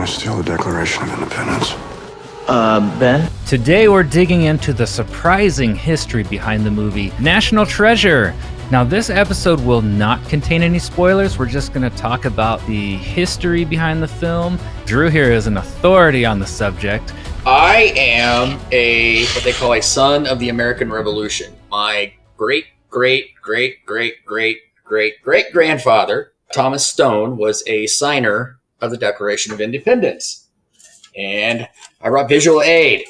to steal the Declaration of Independence. Ben? Today we're digging into the surprising history behind the movie National Treasure. Now this episode will not contain any spoilers. We're just going to talk about the history behind the film. Drew here is an authority on the subject. I am what they call a son of the American Revolution. My great-great-great-great-great-great-grandfather, Thomas Stone, was a signer of the Declaration of Independence. And I brought visual aid.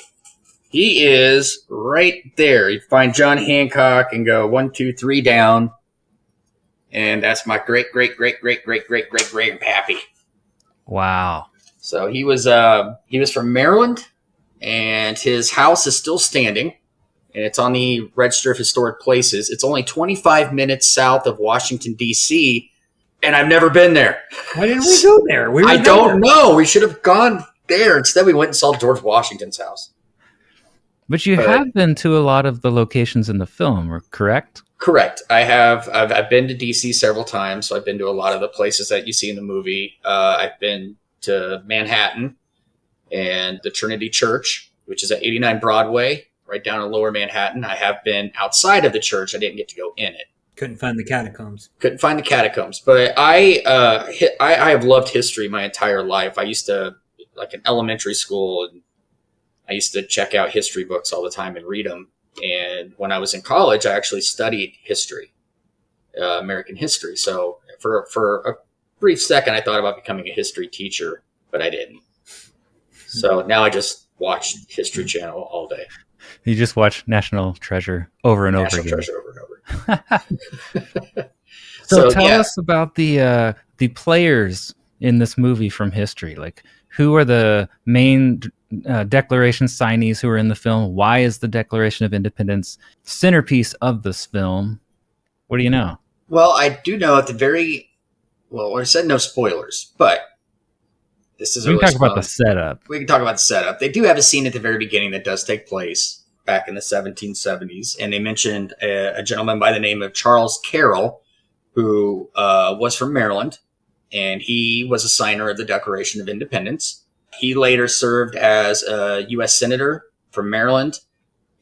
He is right there. You find John Hancock and go 1, 2, 3 down. And that's my great-great-great-great-great-great-great-grandpappy. Wow. So he was from Maryland, and his house is still standing. And it's on the Register of Historic Places. It's only 25 minutes south of Washington, D.C., and I've never been there. Why didn't we go there? I don't know. We should have gone there. Instead, we went and saw George Washington's house. But you have been to a lot of the locations in the film, correct? Correct. I have. I've been to D.C. several times, so I've been to a lot of the places that you see in the movie. I've been to Manhattan and the Trinity Church, which is at 89 Broadway, right down in Lower Manhattan. I have been outside of the church. I didn't get to go in it. Couldn't find the catacombs. But I have loved history my entire life. I used to, like in elementary school, and I used to check out history books all the time and read them. And when I was in college, I actually studied history, American history. So for a brief second, I thought about becoming a history teacher, but I didn't. So now I just watch History Channel all day. You just watch National Treasure over and over again. National Treasure over and over. So tell us about the players in this movie from history. Like, who are the main Declaration signees who are in the film? Why is the Declaration of Independence centerpiece of this film? What do you know? Well, I do know at the I said no spoilers, but this is we can talk about the setup. We can talk about the setup. They do have a scene at the very beginning that does take place back in the 1770s, and they mentioned a gentleman by the name of Charles Carroll, who was from Maryland, and he was a signer of the Declaration of Independence. He later served as a U.S. Senator from Maryland,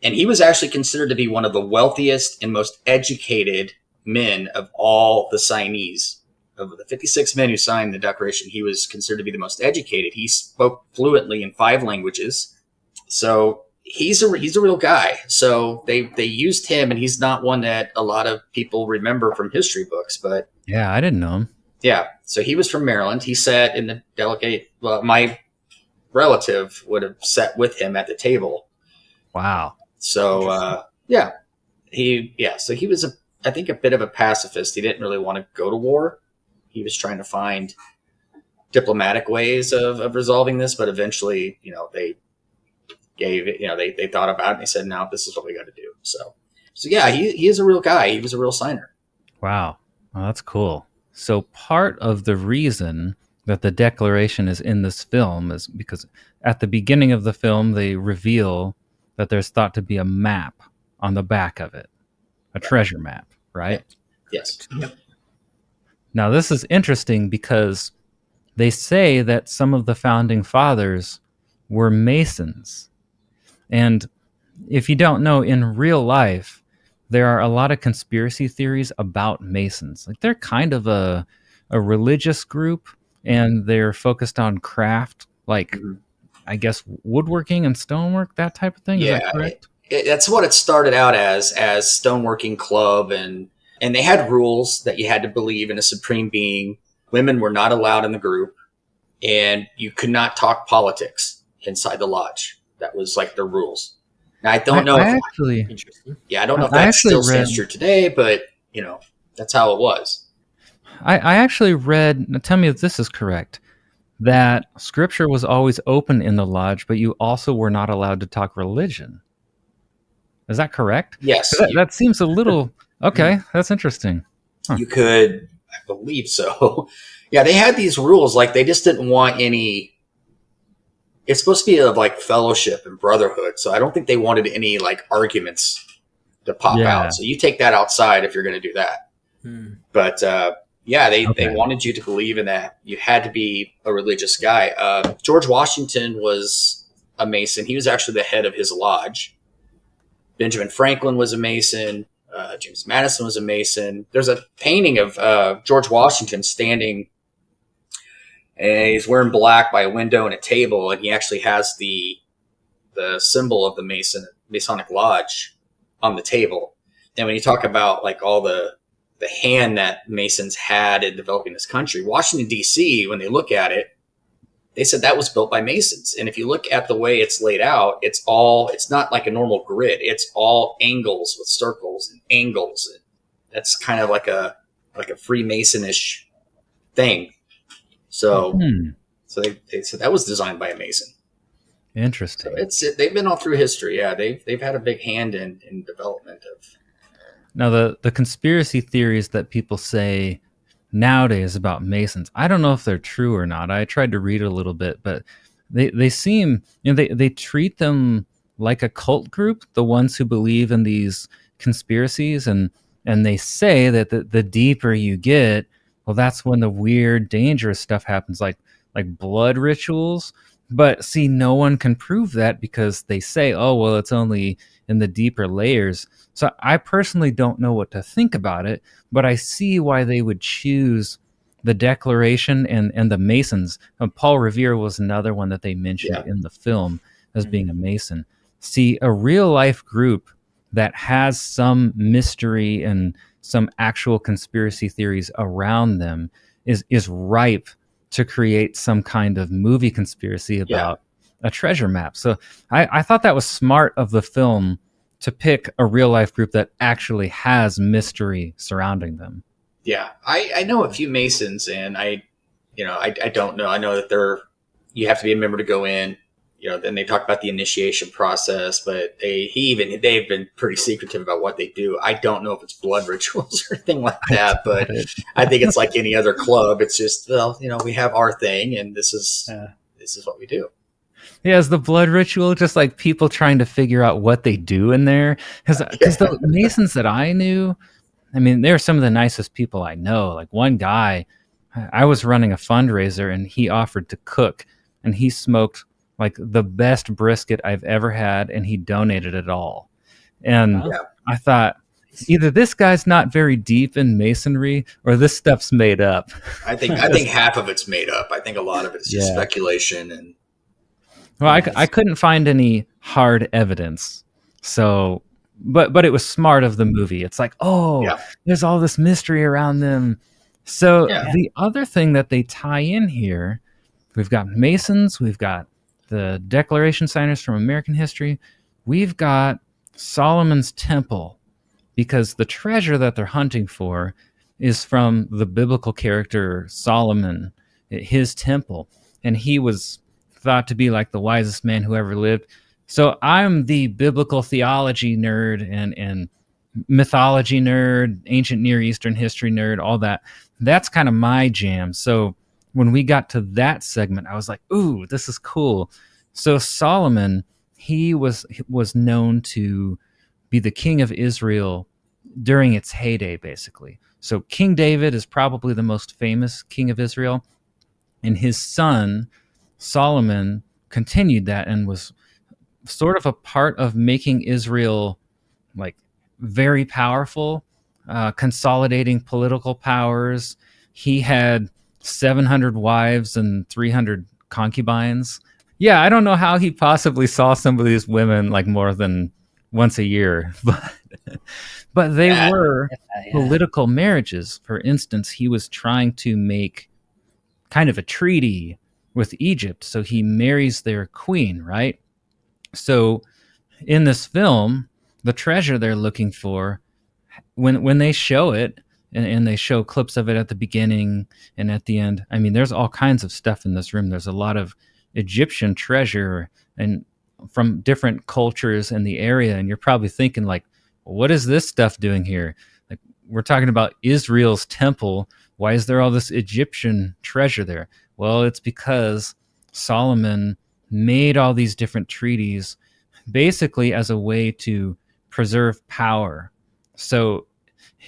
and he was actually considered to be one of the wealthiest and most educated men of all the signees. Of the 56 men who signed the Declaration, he was considered to be the most educated. He spoke fluently in 5 languages. So he's a real guy. So they used him, and he's not one that a lot of people remember from history books. But yeah, I didn't know him. Yeah, so he was from Maryland. He sat in the delegate. Well, my relative would have sat with him at the table. Wow. So So he was I think a bit of a pacifist. He didn't really want to go to war. He was trying to find diplomatic ways of resolving this, but eventually, they gave it, they thought about it and they said, no, this is what we got to do. So yeah, he is a real guy. He was a real signer. Wow. Well, that's cool. So part of the reason that the Declaration is in this film is because at the beginning of the film, they reveal that there's thought to be a map on the back of it, a treasure map, right? Yes. Yep. Now, this is interesting because they say that some of the founding fathers were Masons. And if you don't know, in real life, there are a lot of conspiracy theories about Masons. Like, they're kind of a religious group, and they're focused on craft, like, I guess, woodworking and stonework, that type of thing. Is that correct? That's what it started out as stoneworking club, and they had rules that you had to believe in a supreme being. Women were not allowed in the group, and you could not talk politics inside the lodge. That was like the rules. Now, I don't know if that still stands true today, but that's how it was. I actually read, now tell me if this is correct, that scripture was always open in the lodge, but you also were not allowed to talk religion. Is that correct? Yes. That seems a little... Okay, that's interesting. Huh. You could, I believe so. Yeah, they had these rules. Like, they just didn't want any... It's supposed to be of, like, fellowship and brotherhood. So I don't think they wanted any, like, arguments to pop out. So you take that outside if you're going to do that. But Yeah, they Okay. wanted you to believe in that. You had to be a religious guy. George Washington was a Mason. He was actually the head of his lodge. Benjamin Franklin was a Mason. James Madison was a Mason. There's a painting of George Washington standing, and he's wearing black by a window and a table, and he actually has the symbol of the Masonic Lodge on the table. And when you talk about like all the hand that Masons had in developing this country, Washington D.C., when they look at it, they said that was built by Masons. And if you look at the way it's laid out, it's not like a normal grid. It's all angles with circles and angles. And that's kind of like a Freemasonish thing. So, so they said that was designed by a Mason. Interesting. So they've been all through history. Yeah, they've had a big hand in development of. Now, the conspiracy theories that people say nowadays about Masons, I don't know if they're true or not. I tried to read a little bit, but they seem, they treat them like a cult group, the ones who believe in these conspiracies, and they say that the deeper you get, well, that's when the weird, dangerous stuff happens, like blood rituals. But see, no one can prove that because they say, oh, well, it's only in the deeper layers. So I personally don't know what to think about it, but I see why they would choose the Declaration and the Masons. Paul Revere was another one that they mentioned in the film as being a Mason. See, a real life group that has some mystery and some actual conspiracy theories around them is ripe to create some kind of movie conspiracy about a treasure map. So I thought that was smart of the film to pick a real life group that actually has mystery surrounding them. Yeah, I know a few Masons, and I don't know. I know that you have to be a member to go in. Then they talk about the initiation process, but they've been pretty secretive about what they do. I don't know if it's blood rituals or anything like that, but I think it's like any other club. It's just, we have our thing, and this is what we do. Yeah, is the blood ritual just like people trying to figure out what they do in there? Because the Masons that I knew, I mean, they're some of the nicest people I know. Like one guy, I was running a fundraiser, and he offered to cook, and he smoked like the best brisket I've ever had, and he donated it all. And I thought, either this guy's not very deep in Masonry, or this stuff's made up. I think half of it's made up. I think a lot of it's just speculation. And well, I couldn't find any hard evidence. So, but it was smart of the movie. It's like, there's all this mystery around them. So the other thing that they tie in here, we've got Masons, we've got the Declaration signers from American history, we've got Solomon's Temple, because the treasure that they're hunting for is from the biblical character Solomon, his temple, and he was thought to be like the wisest man who ever lived. So I'm the biblical theology nerd and mythology nerd, ancient Near Eastern history nerd, all that. That's kind of my jam. So when we got to that segment, I was like, ooh, this is cool. So Solomon, he was known to be the king of Israel during its heyday, basically. So King David is probably the most famous king of Israel, and his son Solomon continued that and was sort of a part of making Israel like very powerful, consolidating political powers. He had 700 wives and 300 concubines. Yeah, I don't know how he possibly saw some of these women like more than once a year, but they were political marriages. For instance, he was trying to make kind of a treaty with Egypt, so he marries their queen, right? So in this film, the treasure they're looking for, when they show it, and they show clips of it at the beginning and at the end, I mean, there's all kinds of stuff in this room. There's a lot of Egyptian treasure and from different cultures in the area, and you're probably thinking like, what is this stuff doing here? Like, we're talking about Israel's temple. Why is there all this Egyptian treasure there? Well, it's because Solomon made all these different treaties basically as a way to preserve power. So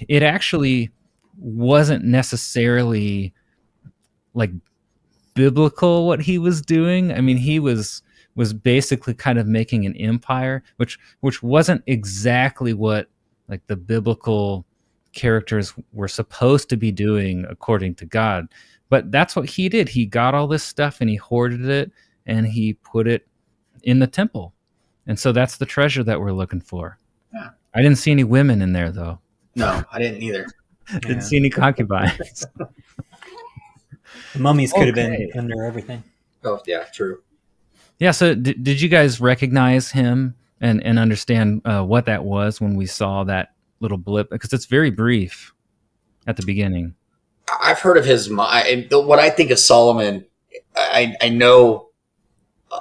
it actually wasn't necessarily like biblical what he was doing. I mean, he was basically kind of making an empire, which wasn't exactly what like the biblical characters were supposed to be doing according to God. But that's what he did. He got all this stuff and he hoarded it and he put it in the temple. And so that's the treasure that we're looking for. Yeah. I didn't see any women in there though. No, I didn't either. Didn't see any concubines. The mummies could have Okay. been under everything. Oh, yeah, true. Yeah, so did you guys recognize him and understand what that was when we saw that little blip? Because it's very brief at the beginning. I've heard of his. What I think of Solomon, I know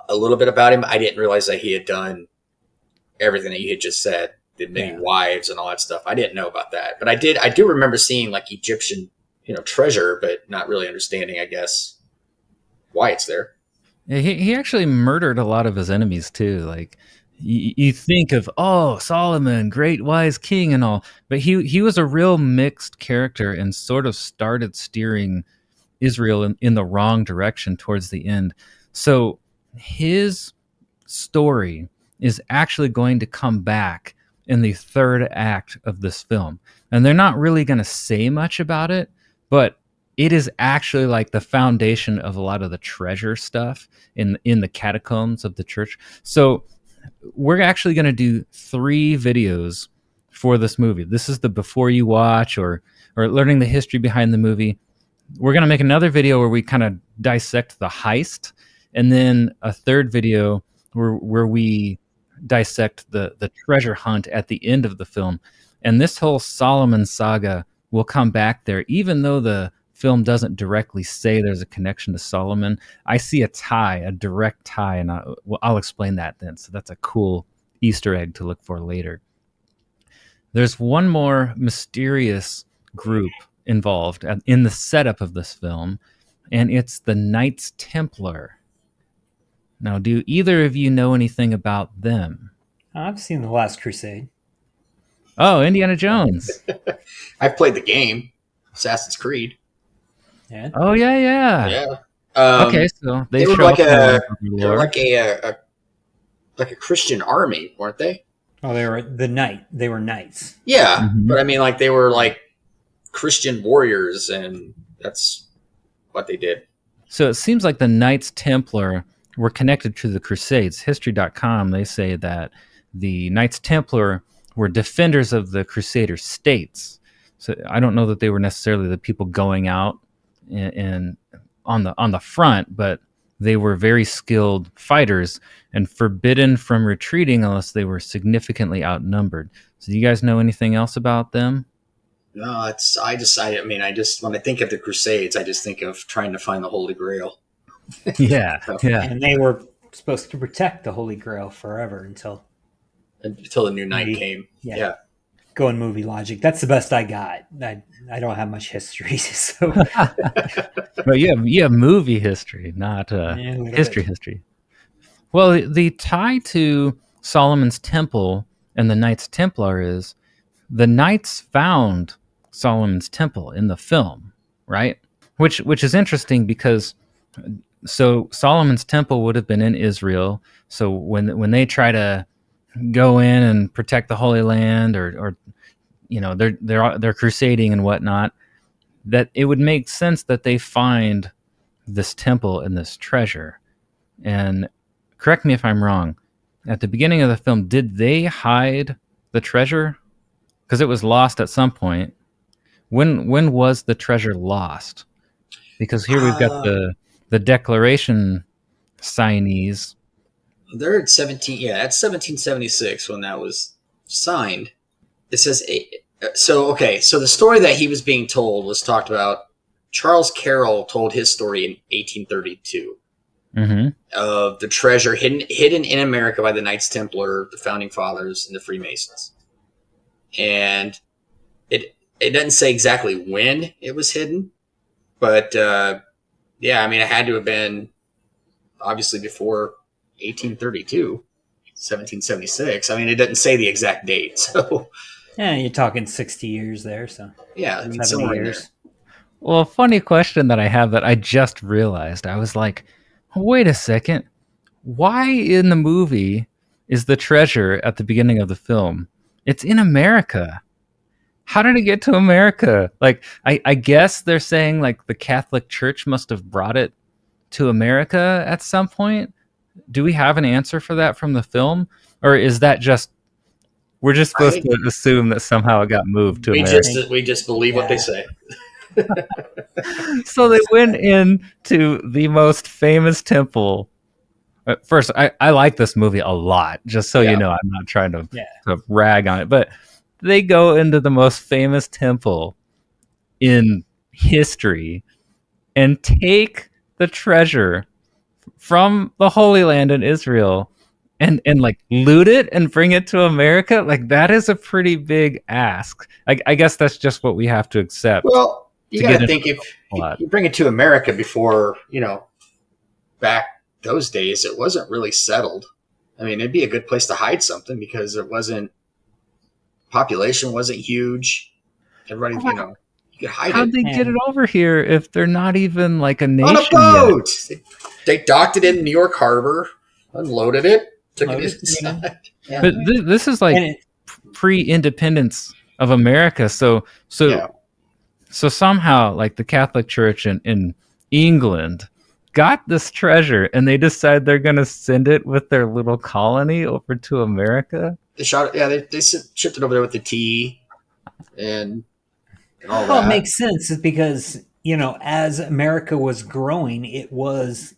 a little bit about him. I didn't realize that he had done everything that you had just said, the many wives and all that stuff. I didn't know about that, but I do remember seeing like Egyptian, treasure, but not really understanding, I guess, why it's there. Yeah, he actually murdered a lot of his enemies too. Like you think of Solomon, great wise king and all, but he was a real mixed character and sort of started steering Israel in the wrong direction towards the end. So his story is actually going to come back in the third act of this film. And they're not really going to say much about it, but it is actually like the foundation of a lot of the treasure stuff in the catacombs of the church. So we're actually going to do 3 videos for this movie. This is the before you watch or learning the history behind the movie. We're going to make another video where we kind of dissect the heist, and then a third video where we dissect the treasure hunt at the end of the film. And this whole Solomon saga will come back there, even though the film doesn't directly say there's a connection to Solomon. I see a direct tie, and I'll explain that then. So that's a cool Easter egg to look for later. There's one more mysterious group involved in the setup of this film, and it's the Knights Templar. Now, do either of you know anything about them? I've seen The Last Crusade. Oh, Indiana Jones. I've played the game, Assassin's Creed. Yeah. Oh, yeah. Yeah. Okay, so They were show like up in the they were lore. like a Christian army, weren't they? Oh, they were knights. Yeah, Mhm. but I mean, like they were like Christian warriors, and that's what they did. So it seems like the Knights Templar were connected to the Crusades. History.com, they say that the Knights Templar were defenders of the Crusader states. So I don't know that they were necessarily the people going out and on the front, but they were very skilled fighters and forbidden from retreating unless they were significantly outnumbered. So do you guys know anything else about them? No, I just when I think of the Crusades, I just think of trying to find the Holy Grail. Yeah. And they were supposed to protect the Holy Grail forever until the new knight came. Yeah. Yeah. Going movie logic. That's the best I got. I don't have much history, so But you have movie history, not history. Well, the tie to Solomon's Temple and the Knights Templar is the Knights found Solomon's Temple in the film, right? Which is interesting because so Solomon's Temple would have been in Israel. So when they try to go in and protect the Holy Land, or they're crusading and whatnot, that it would make sense that they find this temple and this treasure. And correct me if I'm wrong, at the beginning of the film, did they hide the treasure? Because it was lost at some point. When was the treasure lost? Because here we've got the declaration signees. They're at 17. Yeah, that's 1776 when that was signed. It says so. Okay, so the story that he was being told was talked about. Charles Carroll told his story in 1832 of the treasure hidden in America by the Knights Templar, the Founding Fathers, and the Freemasons. And it doesn't say exactly when it was hidden, but yeah, I mean, it had to have been obviously before 1832, 1776. I mean, it doesn't say the exact date, so Yeah, you're talking 60 years there, so Yeah, I mean 70 somewhere in there. years. Well, a funny question that I have that I just realized. I was like, wait a second. Why in the movie is the treasure at the beginning of the film? It's in America. How did it get to America? Like, I guess they're saying like the Catholic Church must have brought it to America at some point. Do we have an answer for that from the film? Or is that just, we're just I supposed think to assume that somehow it got moved to we America? just believe what they Yeah. say. So they went into the most famous temple. First, I like this movie a lot, just so Yeah. you know. I'm not trying to, Yeah. to rag on it, but they go into the most famous temple in history and take the treasure from the Holy Land in Israel and like loot it and bring it to America. Like that is a pretty big ask. I guess that's just what we have to accept Well, you to got get to into think the if plot. you bring it to America before, back those days, it wasn't really settled. I mean, it'd be a good place to hide something because it wasn't, population wasn't huge. Everybody, you could hide How'd it they get it And over here if they're not even like a on a nation yet? boat. They docked it in New York Harbor, unloaded it, took it Loaded, inside. Yeah. But this is like and it, pre-independence of America. So Yeah. so somehow like the Catholic Church in England got this treasure and they decide they're going to send it with their little colony over to America. They shot it. Yeah, they shipped it over there with the tea and all well, it that. makes sense is because, as America was growing, it was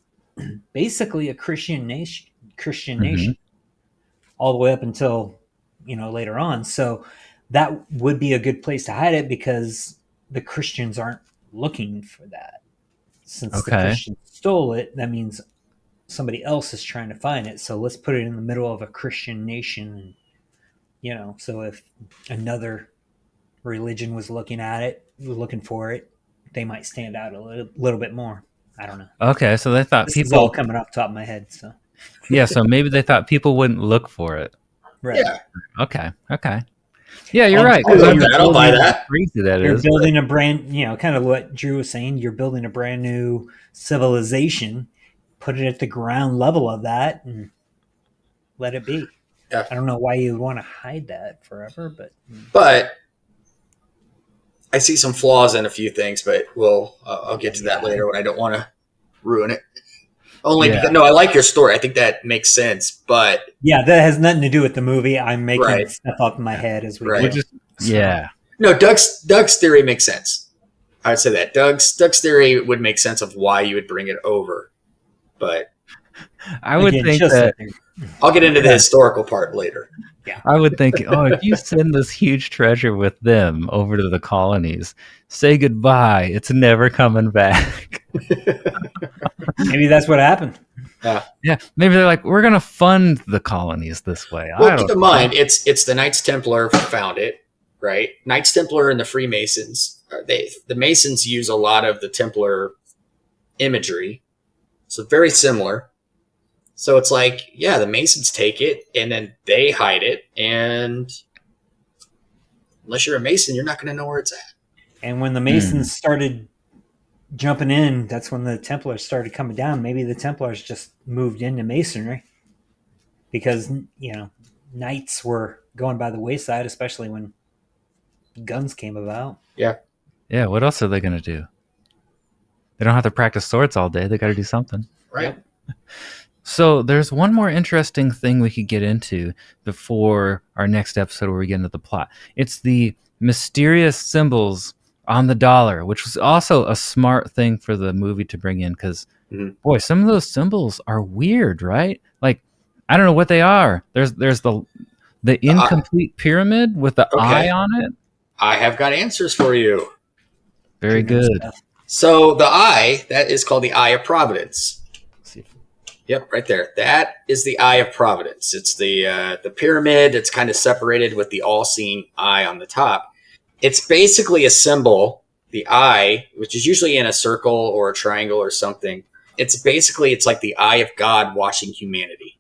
basically a Christian nation, Mhm. all the way up until, later on. So that would be a good place to hide it because the Christians aren't looking for that. Since the Okay. Christians stole it, that means somebody else is trying to find it. So let's put it in the middle of a Christian nation. And, so if another religion was looking at it, looking for it, they might stand out a little bit more. I don't know. Okay, so they thought This is all people, coming off the top of my head. So yeah, so maybe they thought people wouldn't look for it. right. Yeah. Okay. Yeah, you're And right. I'll 'Cause buy I'm you're that. I'll buy that. crazy that You're is. building a brand, kind of what Drew was saying. You're building a brand new civilization. Put it at the ground level of that, and let it be. Yeah. I don't know why you would want to hide that forever, but But I see some flaws in a few things, but I'll get to that later when I don't want to ruin it. Only Yeah. because I like your story. I think that makes sense, but yeah, that has nothing to do with the movie. I'm making Right. stuff up in my head as we Right. go. We're just, yeah. no, Doug's theory makes sense. I would say that Doug's theory would make sense of why you would bring it over, but I would Again, think just that like- I'll get into the historical part later. I would think, oh, if you send this huge treasure with them over to the colonies, say goodbye. It's never coming back. maybe that's what happened. Yeah, maybe they're like, we're gonna fund the colonies this way. I Well, don't keep in know. mind, it's the Knights Templar who found it, right? Knights Templar and the Freemasons. The Masons use a lot of the Templar imagery, so very similar. So it's like, yeah, the Masons take it and then they hide it, and unless you're a Mason, you're not going to know where it's at. And when the Masons started jumping in, that's when the Templars started coming down. Maybe the Templars just moved into Masonry because, Knights were going by the wayside, especially when guns came about. Yeah, Yeah, what else are they gonna do? They don't have to practice swords all day. They got to do something. right. Yep. So there's one more interesting thing we could get into before our next episode where we get into the plot. It's the mysterious symbols on the dollar, which was also a smart thing for the movie to bring in because, boy, some of those symbols are weird, right? Like, I don't know what they are. There's the incomplete pyramid with the eye on it. I have got answers for you. Very good. So the eye, that is called the Eye of Providence. Yep, right there. That is the Eye of Providence. It's the pyramid. It's kind of separated with the all-seeing eye on the top. It's basically a symbol, the eye, which is usually in a circle or a triangle or something. It's like the eye of God watching humanity.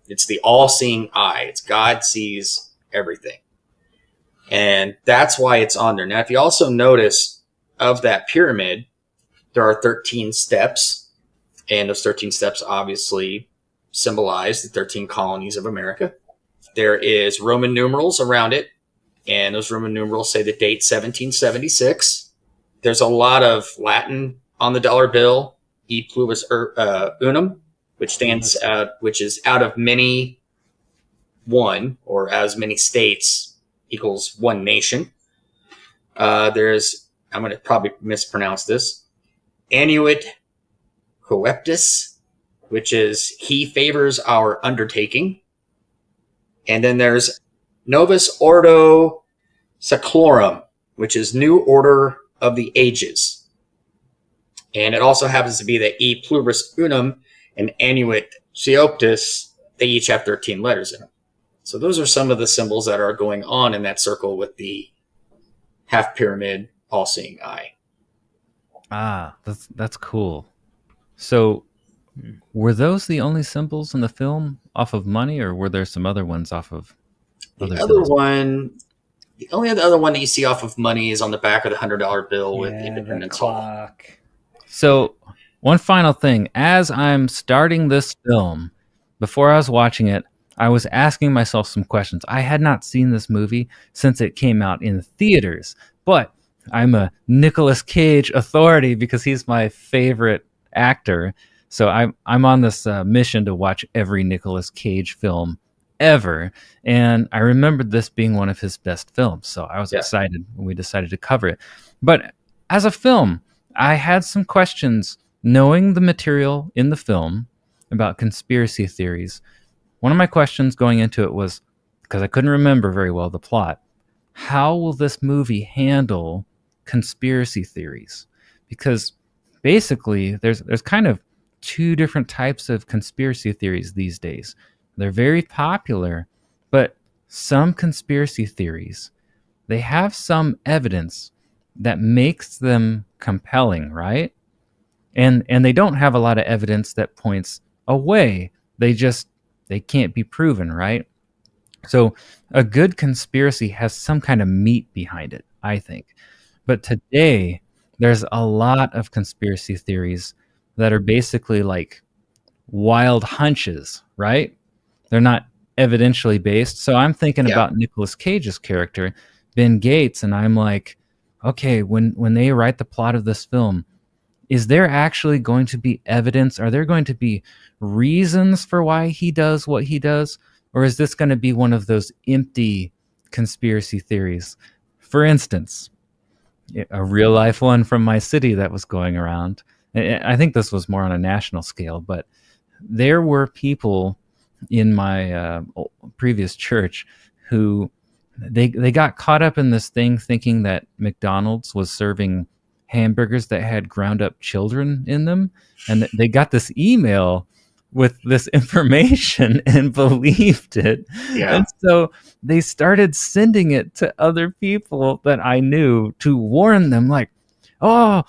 It's the all-seeing eye. It's God sees everything. And that's why it's on there. Now, if you also notice of that pyramid, there are 13 steps. And those 13 steps obviously symbolize the 13 colonies of America. There is Roman numerals around it. And those Roman numerals say the date 1776. There's a lot of Latin on the dollar bill, e pluribus unum, which stands out, which is out of many, one, or as many states equals one nation. There's, I'm going to probably mispronounce this, annuit coeptus, which is he favors our undertaking. And then there's Novus Ordo Seclorum, which is New Order of the Ages. And it also happens to be the E Pluribus Unum and Annuit Coeptus. They each have 13 letters in them. So those are some of the symbols that are going on in that circle with the half pyramid, all-seeing eye. Ah, that's cool. So were those the only symbols in the film off of money, or were there some other ones off of other symbols? The only other one that you see off of money is on the back of the $100 bill with Independence Hall. Clock. So one final thing, as I'm starting this film, before I was watching it, I was asking myself some questions. I had not seen this movie since it came out in theaters, but I'm a Nicolas Cage authority because he's my favorite actor. So I'm on this mission to watch every Nicolas Cage film ever. And I remembered this being one of his best films. So I was excited when we decided to cover it. But as a film, I had some questions knowing the material in the film about conspiracy theories. One of my questions going into it was, because I couldn't remember very well the plot, how will this movie handle conspiracy theories? Because basically there's kind of two different types of conspiracy theories these days. They're very popular, but some conspiracy theories, they have some evidence that makes them compelling, right? And they don't have a lot of evidence that points away. They can't be proven, right? So a good conspiracy has some kind of meat behind it, I think. But today, there's a lot of conspiracy theories that are basically like wild hunches, right? They're not evidentially based. So I'm thinking about Nicolas Cage's character, Ben Gates, and I'm like, okay, when they write the plot of this film, is there actually going to be evidence? Are there going to be reasons for why he does what he does? Or is this going to be one of those empty conspiracy theories? For instance, a real life one from my city that was going around. I think this was more on a national scale, but there were people in my previous church who they got caught up in this thing thinking that McDonald's was serving hamburgers that had ground up children in them, and they got this email with this information and believed it. And so they started sending it to other people that I knew to warn them, like, oh,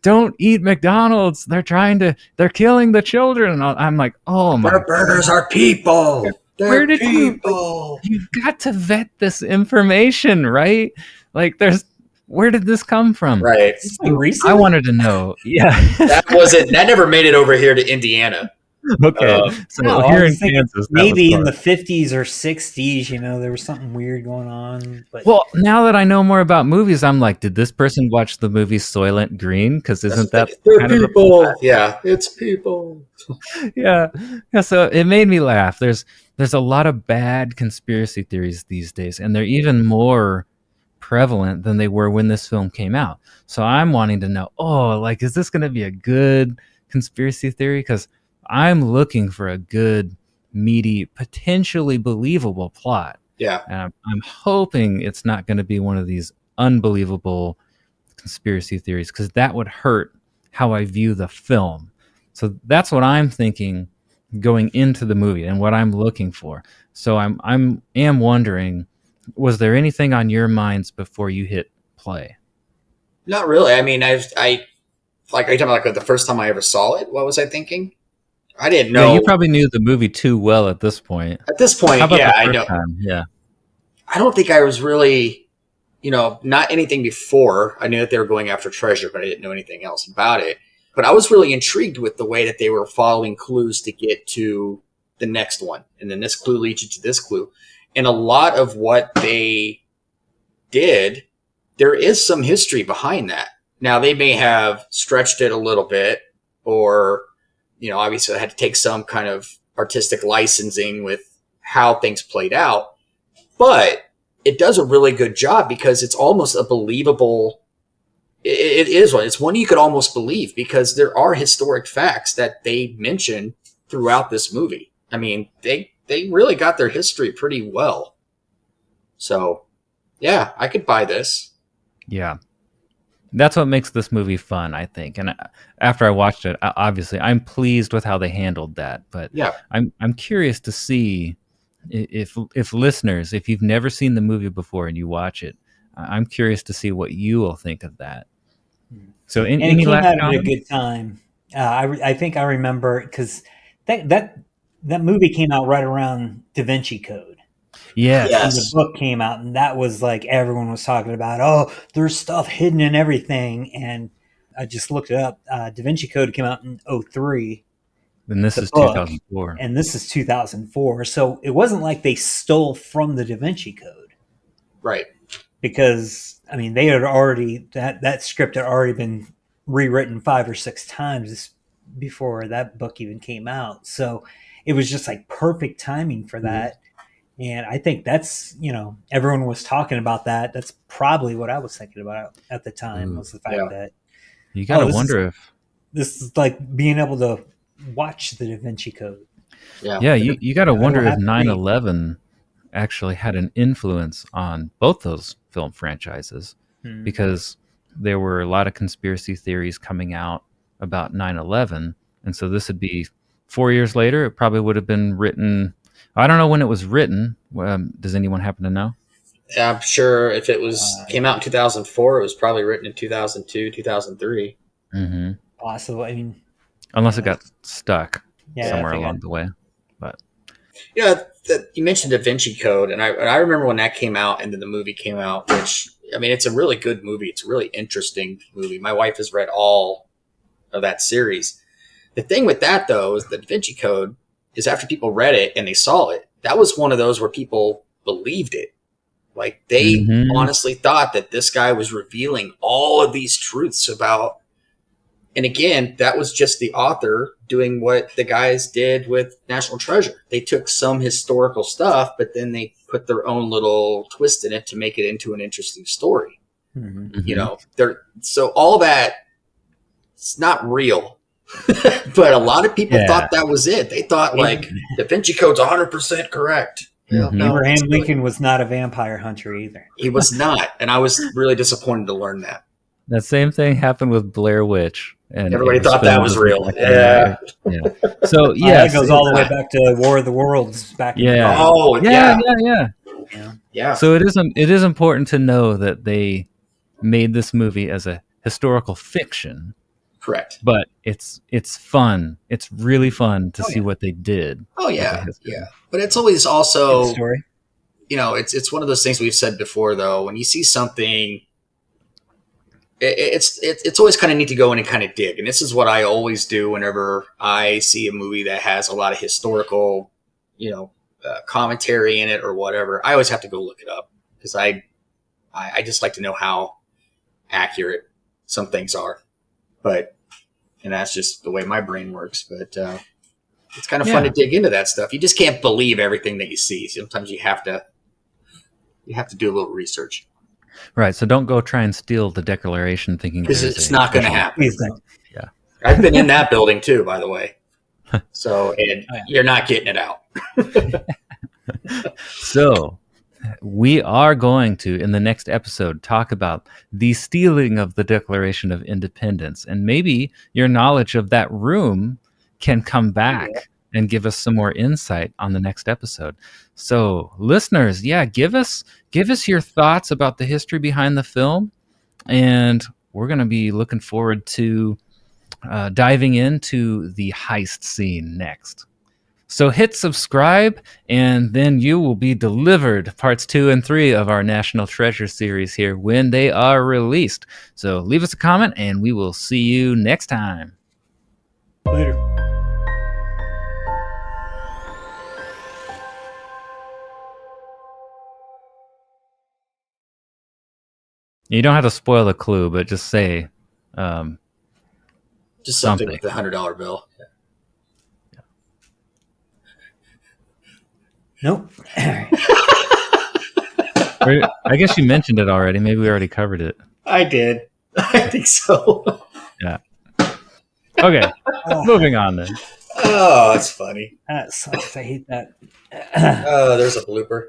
don't eat McDonald's, they're killing the children. I'm like, oh my, their burgers are people. Where did you've got to vet this information, right? Like, where did this come from? Right. I wanted to know. Yeah. That never made it over here to Indiana. Okay. So here in Kansas, maybe in the 50s or 60s, there was something weird going on. But well, now that I know more about movies, I'm like, did this person watch the movie Soylent Green? Because isn't that kind of people? Yeah, it's people. Yeah. So it made me laugh. There's a lot of bad conspiracy theories these days, and they're even more prevalent than they were when this film came out. So I'm wanting to know, is this going to be a good conspiracy theory? Because I'm looking for a good, meaty, potentially believable plot. Yeah. And I'm hoping it's not going to be one of these unbelievable conspiracy theories, because that would hurt how I view the film. So that's what I'm thinking going into the movie and what I'm looking for. So I am wondering, was there anything on your minds before you hit play? Not really. I mean, are you talking about like the first time I ever saw it? What was I thinking? I didn't know. Yeah, you probably knew the movie too well at this point. At this point, How about yeah, the I first know. Time? Yeah. I don't think I was really not anything before. I knew that they were going after treasure, but I didn't know anything else about it. But I was really intrigued with the way that they were following clues to get to the next one. And then this clue leads you to this clue. And a lot of what they did, there is some history behind that. Now, they may have stretched it a little bit, or, obviously I had to take some kind of artistic licensing with how things played out. But it does a really good job because it's almost a believable. It is one. It's one you could almost believe because there are historic facts that they mention throughout this movie. I mean, they really got their history pretty well. So, yeah, I could buy this. Yeah. That's what makes this movie fun, I think. And after I watched it, obviously, I'm pleased with how they handled that. But yeah, I'm curious to see if listeners, if you've never seen the movie before and you watch it, I'm curious to see what you will think of that. So, and any it came last out at a comments? good time. I think I remember because that movie came out right around Da Vinci Code. Yes. And the book came out, and that was like everyone was talking about. Oh, there's stuff hidden in everything, and I just looked it up. Da Vinci Code came out in 2003. And this the is book, 2004. and this is 2004. So it wasn't like they stole from the Da Vinci Code, right? Because I mean, they had already that script had already been rewritten 5 or 6 times before that book even came out. So it was just like perfect timing for that. And I think that's, everyone was talking about that. That's probably what I was thinking about at the time, was the fact that you got to wonder if this is like being able to watch the Da Vinci Code. Yeah, you got to wonder if 9/11 actually had an influence on both those film franchises, because there were a lot of conspiracy theories coming out about 9/11, and so this would be 4 years later. It probably would have been written. I don't know when it was written. Does anyone happen to know? I'm sure if it came out in 2004, it was probably written in 2002, 2003. Mm-hmm. Possible. I mean, unless it got stuck Yeah, somewhere along the way. But Yeah, you mentioned Da Vinci Code, and I remember when that came out, and then the movie came out. Which, I mean, it's a really good movie. It's a really interesting movie. My wife has read all of that series. The thing with that, though, is the Da Vinci Code is after people read it and they saw it, that was one of those where people believed it. Like, they honestly thought that this guy was revealing all of these truths about. And again, that was just the author doing what the guys did with National Treasure. They took some historical stuff, but then they put their own little twist in it to make it into an interesting story. So all that, it's not real. But a lot of people thought that was it. They thought, like, Da Vinci Code's 100% correct. Abraham Lincoln was not a vampire hunter either. He was not. And I was really disappointed to learn that. That same thing happened with Blair Witch. And everybody thought that was real. Yeah. So, yeah. It goes all the way back to War of the Worlds. Back in Yeah. So it is important to know that they made this movie as a historical fiction. Correct. But it's fun. It's really fun to see what they did. Oh, yeah. Yeah. But it's always also, story. It's one of those things we've said before, though. When you see something, it's always kind of neat to go in and kind of dig. And this is what I always do whenever I see a movie that has a lot of historical, commentary in it or whatever. I always have to go look it up because I just like to know how accurate some things are. And that's just the way my brain works. But it's kind of fun to dig into that stuff. You just can't believe everything that you see. Sometimes you have to do a little research. Right. So don't go try and steal the Declaration thinking because it's not going to happen. Yeah. I've been in that building too, by the way. So you're not getting it out. So we are going to, in the next episode, talk about the stealing of the Declaration of Independence. And maybe your knowledge of that room can come back and give us some more insight on the next episode. So listeners, give us your thoughts about the history behind the film. And we're going to be looking forward to diving into the heist scene next. So hit subscribe, and then you will be delivered parts 2 and 3 of our National Treasure series here when they are released. So leave us a comment, and we will see you next time. Later. You don't have to spoil the clue, but just say Just something something. with the $100 bill. Nope. Or, I guess you mentioned it already. Maybe we already covered it. I did. I think so. Yeah. Okay. Moving on then. Oh, that's funny. That sucks. I hate that. Oh, there's a blooper.